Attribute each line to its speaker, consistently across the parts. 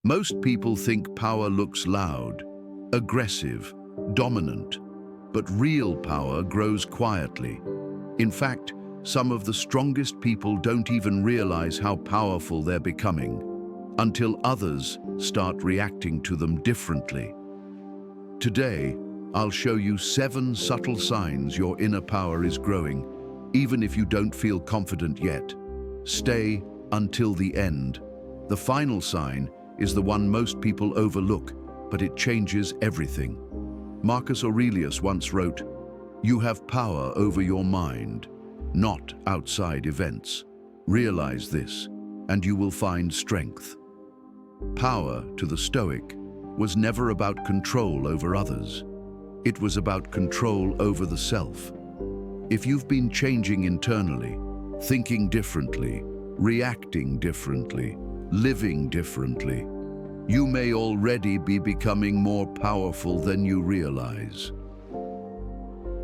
Speaker 1: Most people think power looks loud, aggressive, dominant, but real power grows quietly. In fact, some of the strongest people don't even realize how powerful they're becoming until others start reacting to them differently. Today, I'll show you 7 subtle signs your inner power is growing, even if you don't feel confident yet. Stay until the end. The final sign is the one most people overlook, but it changes everything. Marcus Aurelius once wrote, "You have power over your mind, not outside events. Realize this, and you will find strength." Power, to the Stoic, was never about control over others. It was about control over the self. If you've been changing internally, thinking differently, reacting differently, living differently, you may already be becoming more powerful than you realize.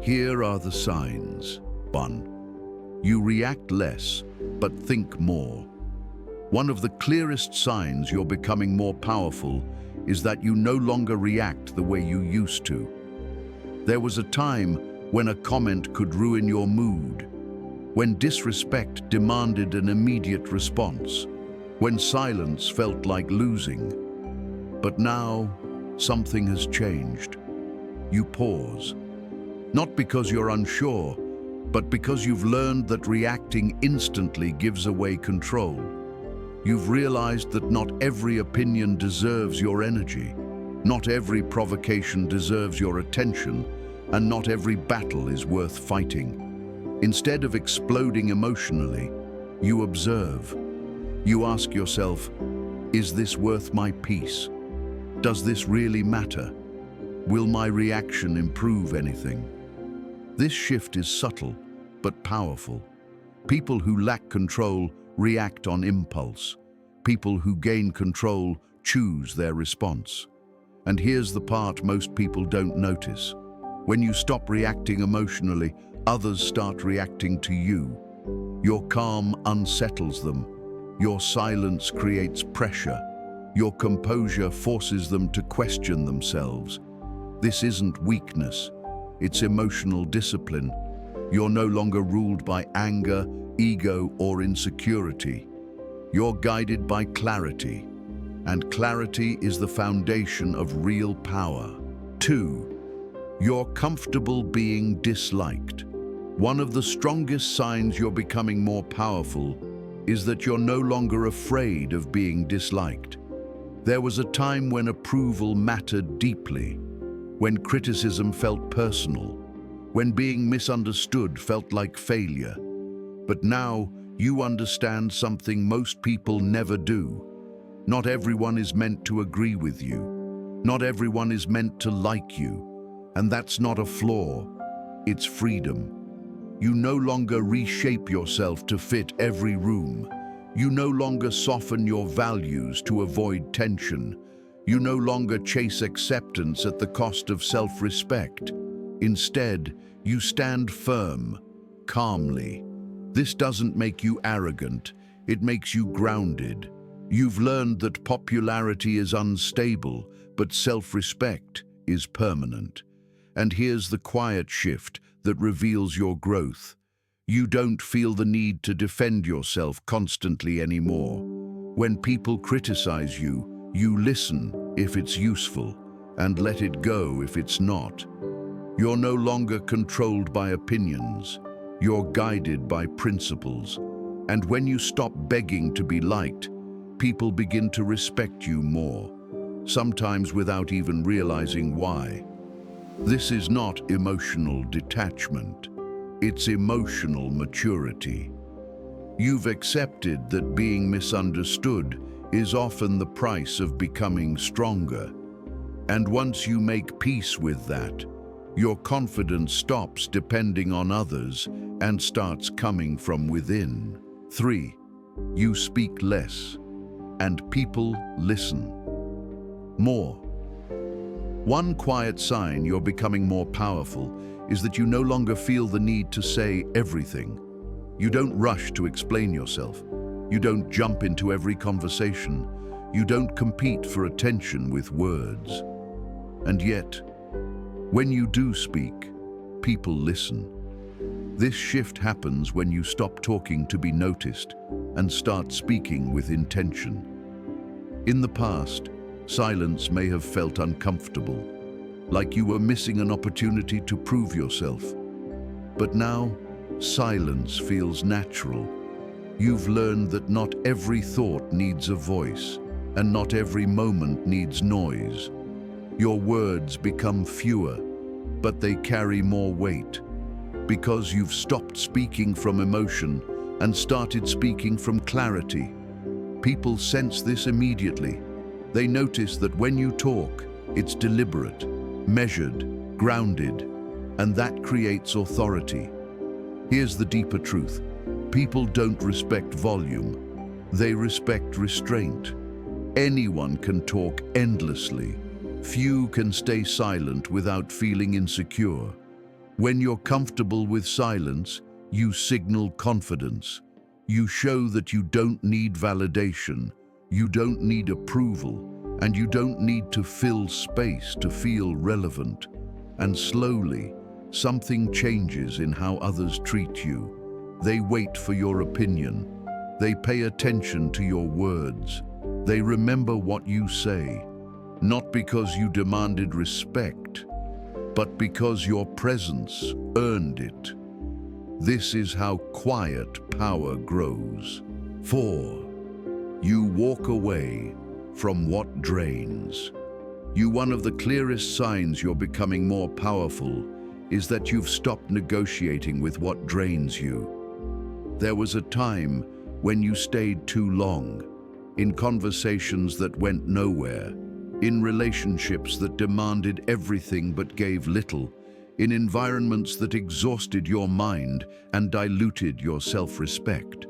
Speaker 1: Here are the signs. 1. You react less, but think more. One of the clearest signs you're becoming more powerful is that you no longer react the way you used to. There was a time when a comment could ruin your mood, when disrespect demanded an immediate response, when silence felt like losing. But now, something has changed. You pause. Not because you're unsure, but because you've learned that reacting instantly gives away control. You've realized that not every opinion deserves your energy, not every provocation deserves your attention, and not every battle is worth fighting. Instead of exploding emotionally, you observe. You ask yourself, is this worth my peace? Does this really matter? Will my reaction improve anything? This shift is subtle, but powerful. People who lack control react on impulse. People who gain control choose their response. And here's the part most people don't notice. When you stop reacting emotionally, others start reacting to you. Your calm unsettles them. Your silence creates pressure. Your composure forces them to question themselves. This isn't weakness, it's emotional discipline. You're no longer ruled by anger, ego, or insecurity. You're guided by clarity, and clarity is the foundation of real power. 2. You're comfortable being disliked. One of the strongest signs you're becoming more powerful is that you're no longer afraid of being disliked. There was a time when approval mattered deeply, when criticism felt personal, when being misunderstood felt like failure. But now you understand something most people never do. Not everyone is meant to agree with you. Not everyone is meant to like you. And that's not a flaw, it's freedom. You no longer reshape yourself to fit every room. You no longer soften your values to avoid tension. You no longer chase acceptance at the cost of self-respect. Instead, you stand firm, calmly. This doesn't make you arrogant, it makes you grounded. You've learned that popularity is unstable, but self-respect is permanent. And here's the quiet shift that reveals your growth. You don't feel the need to defend yourself constantly anymore. When people criticize you, you listen if it's useful and let it go if it's not. You're no longer controlled by opinions. You're guided by principles. And when you stop begging to be liked, people begin to respect you more, sometimes without even realizing why. This is not emotional detachment. It's emotional maturity. You've accepted that being misunderstood is often the price of becoming stronger. And once you make peace with that, your confidence stops depending on others and starts coming from within. 3. You speak less, and people listen more. One quiet sign you're becoming more powerful is that you no longer feel the need to say everything. You don't rush to explain yourself. You don't jump into every conversation. You don't compete for attention with words. And yet, when you do speak, people listen. This shift happens when you stop talking to be noticed and start speaking with intention. In the past, silence may have felt uncomfortable, like you were missing an opportunity to prove yourself. But now, silence feels natural. You've learned that not every thought needs a voice, and not every moment needs noise. Your words become fewer, but they carry more weight, because you've stopped speaking from emotion and started speaking from clarity. People sense this immediately. They notice that when you talk, it's deliberate, measured, grounded, and that creates authority. Here's the deeper truth. People don't respect volume. They respect restraint. Anyone can talk endlessly. Few can stay silent without feeling insecure. When you're comfortable with silence, you signal confidence. You show that you don't need validation, you don't need approval, and you don't need to fill space to feel relevant. And slowly, something changes in how others treat you. They wait for your opinion. They pay attention to your words. They remember what you say, not because you demanded respect, but because your presence earned it. This is how quiet power grows. 4. You walk away from what drains. One of the clearest signs you're becoming more powerful is that you've stopped negotiating with what drains you. There was a time when you stayed too long, in conversations that went nowhere, in relationships that demanded everything but gave little, in environments that exhausted your mind and diluted your self-respect.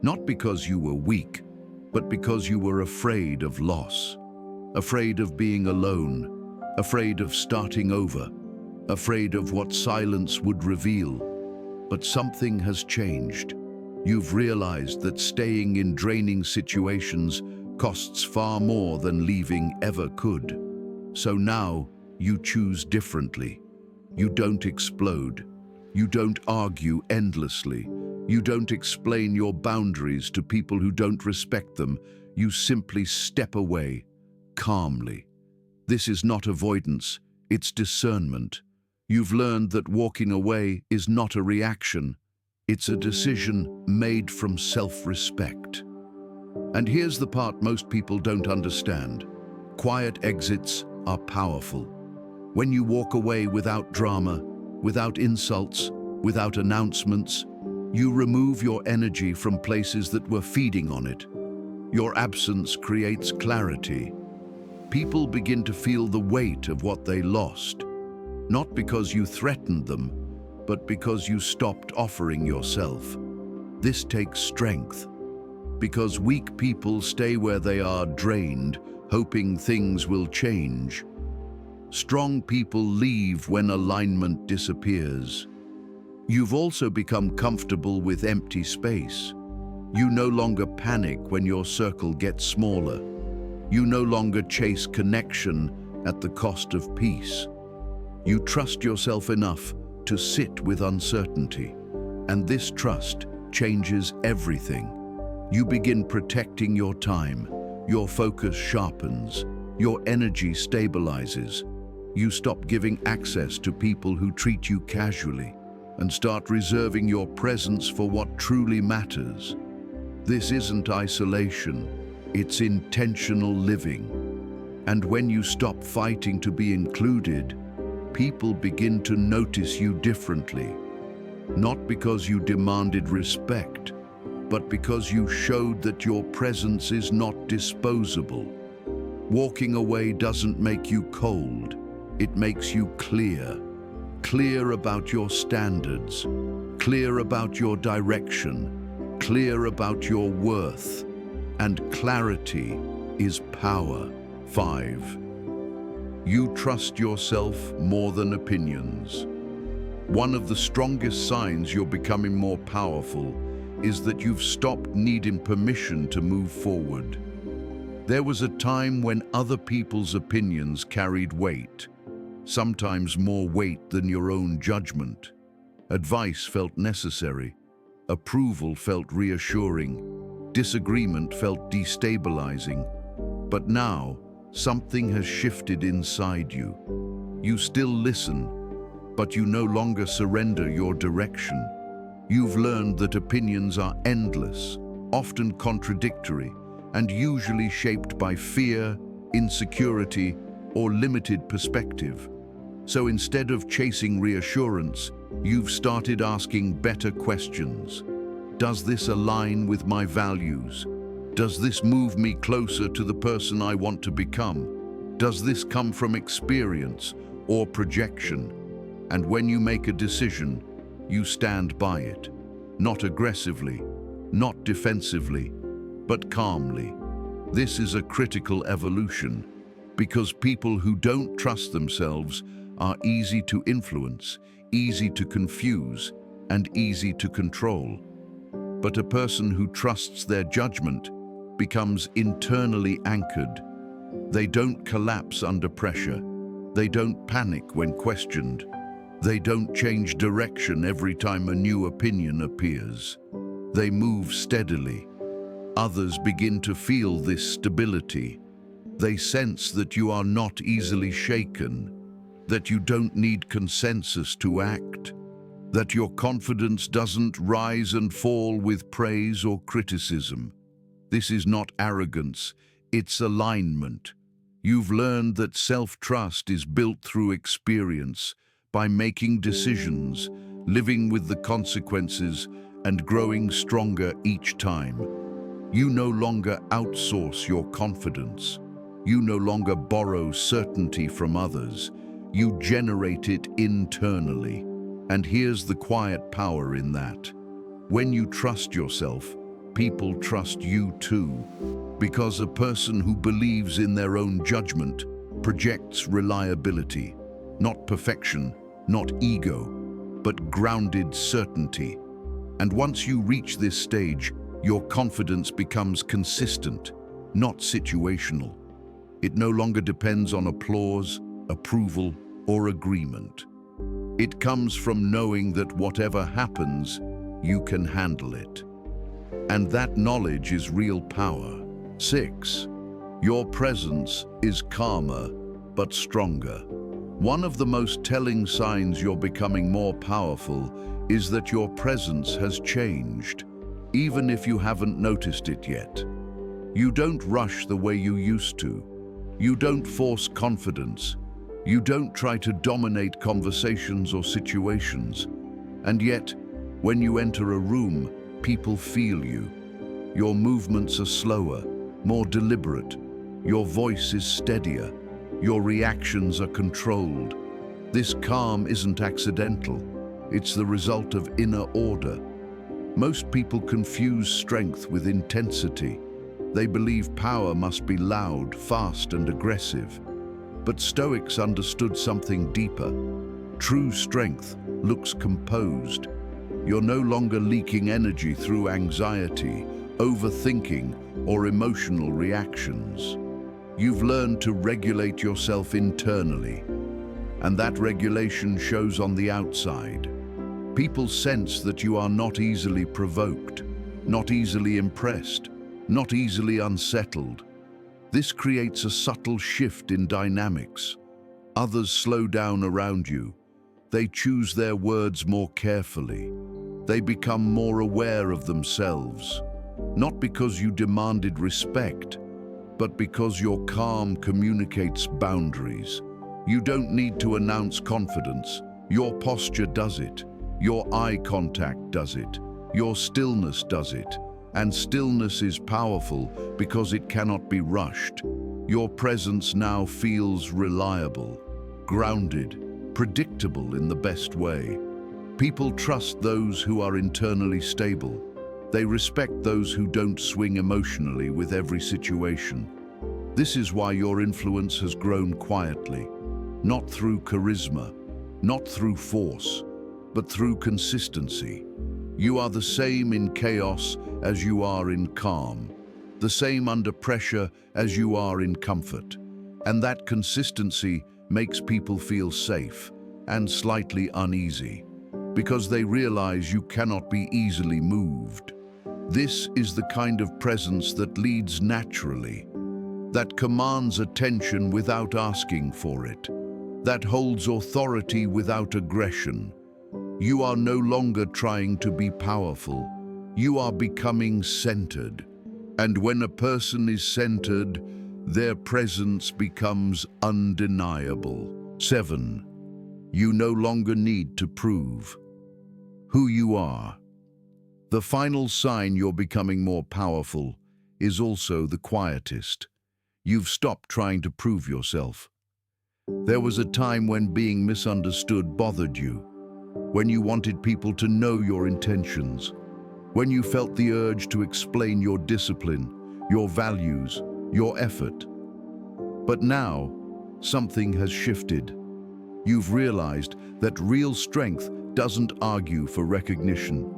Speaker 1: Not because you were weak, but because you were afraid of loss, afraid of being alone, afraid of starting over, afraid of what silence would reveal. But something has changed. You've realized that staying in draining situations costs far more than leaving ever could. So now you choose differently. You don't explode. You don't argue endlessly. You don't explain your boundaries to people who don't respect them. You simply step away, calmly. This is not avoidance, it's discernment. You've learned that walking away is not a reaction. It's a decision made from self-respect. And here's the part most people don't understand. Quiet exits are powerful. When you walk away without drama, without insults, without announcements, you remove your energy from places that were feeding on it. Your absence creates clarity. People begin to feel the weight of what they lost, not because you threatened them, but because you stopped offering yourself. This takes strength, because weak people stay where they are, drained, hoping things will change. Strong people leave when alignment disappears. You've also become comfortable with empty space. You no longer panic when your circle gets smaller. You no longer chase connection at the cost of peace. You trust yourself enough to sit with uncertainty, and this trust changes everything. You begin protecting your time, your focus sharpens, your energy stabilizes. You stop giving access to people who treat you casually and start reserving your presence for what truly matters. This isn't isolation, it's intentional living. And when you stop fighting to be included, people begin to notice you differently. Not because you demanded respect, but because you showed that your presence is not disposable. Walking away doesn't make you cold, it makes you clear. Clear about your standards, clear about your direction, clear about your worth. And clarity is power. 5. You trust yourself more than opinions. One of the strongest signs you're becoming more powerful is that you've stopped needing permission to move forward. There was a time when other people's opinions carried weight, sometimes more weight than your own judgment. Advice felt necessary, approval felt reassuring, disagreement felt destabilizing. But now, something has shifted inside you. You still listen, but you no longer surrender your direction. You've learned that opinions are endless, often contradictory, and usually shaped by fear, insecurity, or limited perspective. So instead of chasing reassurance, you've started asking better questions. Does this align with my values? Does this move me closer to the person I want to become? Does this come from experience or projection? And when you make a decision, you stand by it, not aggressively, not defensively, but calmly. This is a critical evolution, because people who don't trust themselves are easy to influence, easy to confuse, and easy to control. But a person who trusts their judgment becomes internally anchored. They don't collapse under pressure. They don't panic when questioned. They don't change direction every time a new opinion appears. They move steadily. Others begin to feel this stability. They sense that you are not easily shaken, that you don't need consensus to act, that your confidence doesn't rise and fall with praise or criticism. This is not arrogance, it's alignment. You've learned that self-trust is built through experience, by making decisions, living with the consequences, and growing stronger each time. You no longer outsource your confidence. You no longer borrow certainty from others. You generate it internally. And here's the quiet power in that. When you trust yourself, people trust you too. Because a person who believes in their own judgment projects reliability, not perfection, not ego, but grounded certainty. And once you reach this stage, your confidence becomes consistent, not situational. It no longer depends on applause, approval, or agreement. It comes from knowing that whatever happens, you can handle it. And that knowledge is real power. 6. Your presence is calmer, but stronger. One of the most telling signs you're becoming more powerful is that your presence has changed, even if you haven't noticed it yet. You don't rush the way you used to. You don't force confidence. You don't try to dominate conversations or situations. And yet, when you enter a room, people feel you. Your movements are slower, more deliberate. Your voice is steadier. Your reactions are controlled. This calm isn't accidental. It's the result of inner order. Most people confuse strength with intensity. They believe power must be loud, fast, and aggressive. But Stoics understood something deeper. True strength looks composed. You're no longer leaking energy through anxiety, overthinking, or emotional reactions. You've learned to regulate yourself internally, and that regulation shows on the outside. People sense that you are not easily provoked, not easily impressed, not easily unsettled. This creates a subtle shift in dynamics. Others slow down around you. They choose their words more carefully. They become more aware of themselves, not because you demanded respect, but because your calm communicates boundaries. You don't need to announce confidence. Your posture does it. Your eye contact does it. Your stillness does it. And stillness is powerful because it cannot be rushed. Your presence now feels reliable, grounded, predictable in the best way. People trust those who are internally stable. They respect those who don't swing emotionally with every situation. This is why your influence has grown quietly, not through charisma, not through force, but through consistency. You are the same in chaos as you are in calm. the same under pressure as you are in comfort. And that consistency makes people feel safe and slightly uneasy, because they realize you cannot be easily moved. This is the kind of presence that leads naturally, that commands attention without asking for it, that holds authority without aggression. You are no longer trying to be powerful. You are becoming centered. And when a person is centered, their presence becomes undeniable. 7. You no longer need to prove who you are. The final sign you're becoming more powerful is also the quietest. You've stopped trying to prove yourself. There was a time when being misunderstood bothered you, when you wanted people to know your intentions, when you felt the urge to explain your discipline, your values, your effort. But now, something has shifted. You've realized that real strength doesn't argue for recognition.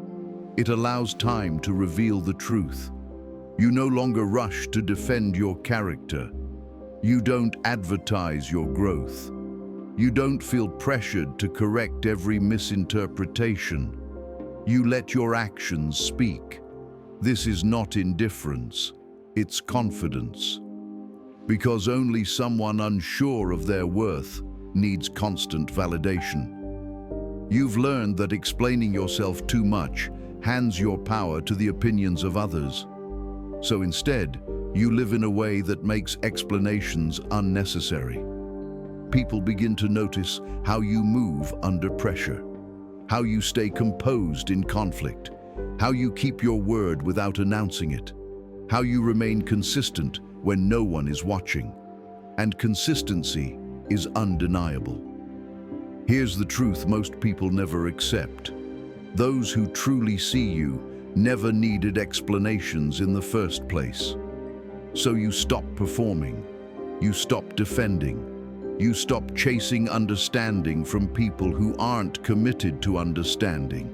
Speaker 1: It allows time to reveal the truth. You no longer rush to defend your character. You don't advertise your growth. You don't feel pressured to correct every misinterpretation. You let your actions speak. This is not indifference, it's confidence. Because only someone unsure of their worth needs constant validation. You've learned that explaining yourself too much hands your power to the opinions of others. So instead, you live in a way that makes explanations unnecessary. People begin to notice how you move under pressure, how you stay composed in conflict, how you keep your word without announcing it, how you remain consistent when no one is watching. And consistency is undeniable. Here's the truth most people never accept. Those who truly see you never needed explanations in the first place. So you stop performing, you stop defending, you stop chasing understanding from people who aren't committed to understanding.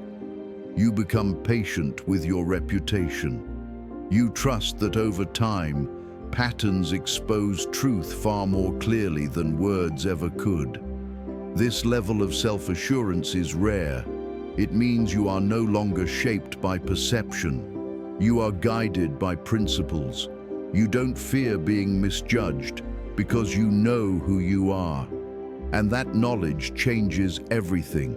Speaker 1: You become patient with your reputation. You trust that over time, patterns expose truth far more clearly than words ever could. This level of self-assurance is rare. It means you are no longer shaped by perception. You are guided by principles. You don't fear being misjudged because you know who you are. And that knowledge changes everything.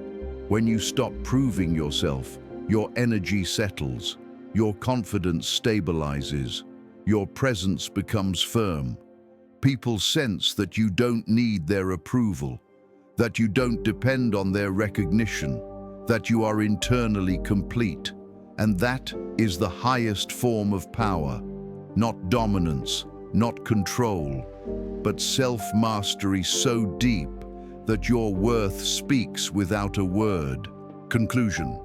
Speaker 1: When you stop proving yourself, your energy settles, your confidence stabilizes, your presence becomes firm. People sense that you don't need their approval, that you don't depend on their recognition, that you are internally complete. And that is the highest form of power. Not dominance, not control, but self-mastery so deep that your worth speaks without a word. Conclusion.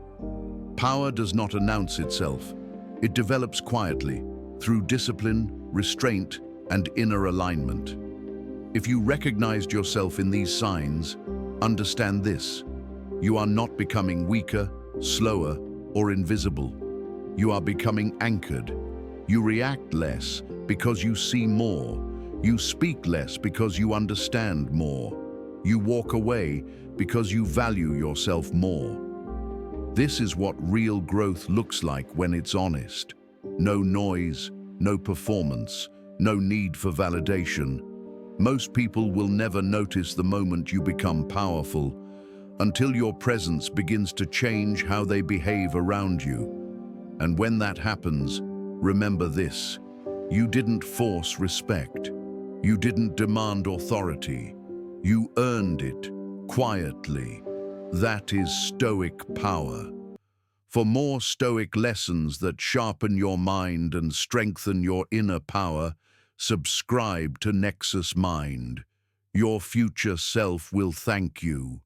Speaker 1: Power does not announce itself. It develops quietly, through discipline, restraint, and inner alignment. If you recognized yourself in these signs, understand this: you are not becoming weaker, slower, or invisible. You are becoming anchored. You react less because you see more. You speak less because you understand more. You walk away because you value yourself more. This is what real growth looks like when it's honest. No noise, no performance, no need for validation. Most people will never notice the moment you become powerful until your presence begins to change how they behave around you. And when that happens, remember this: you didn't force respect. You didn't demand authority. You earned it quietly. That is Stoic power. For more Stoic lessons that sharpen your mind and strengthen your inner power, subscribe to NexusMind. Your future self will thank you.